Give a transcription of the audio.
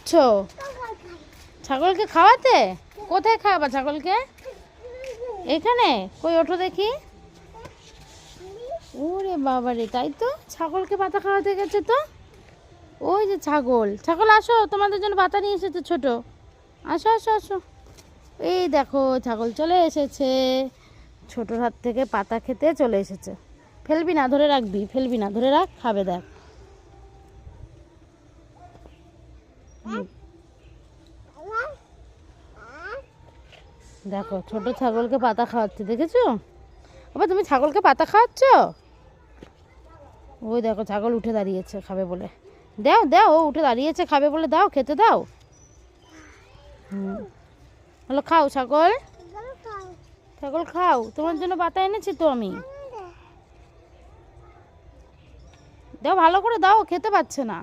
যাচ্ছ? ছাগলকে খাওয়াতে? কোথায় খাওয়াবা ছাগলকে? এখানে? কই ওঠো দেখি। ওরে বাবারে, তাই তো, ছাগলকে পাতা খাওয়াতে গেছে তো। ওই যে ছাগল, ছাগল আসো, তোমাদের জন্য পাতা নিয়ে এসেছে ছোট। আসো আসো আসো। এই দেখো ছাগল চলে এসেছে, ছোটোর হাত থেকে পাতা খেতে চলে এসেছে। ফেলবি না, ধরে রাখবি, ফেলবি না, ধরে রাখ, খাবে দেখ। দেখো ছোট ছাগলকে পাতা খাওয়াচ্ছে, দেখেছো? আবার তুমি ছাগলকে পাতা খাওয়াচ্ছ? ওই দেখো ছাগল উঠে দাঁড়িয়েছে খাবে বলে। দাও দাও, ও উঠে দাঁড়িয়েছে খাবে বলে, দাও, খেতে দাও। হলো খাও ছাগল, ছাগল খাও, তোমার জন্য পাতা এনেছি তো আমি। দাও, ভালো করে দাও, খেতে পাচ্ছে না।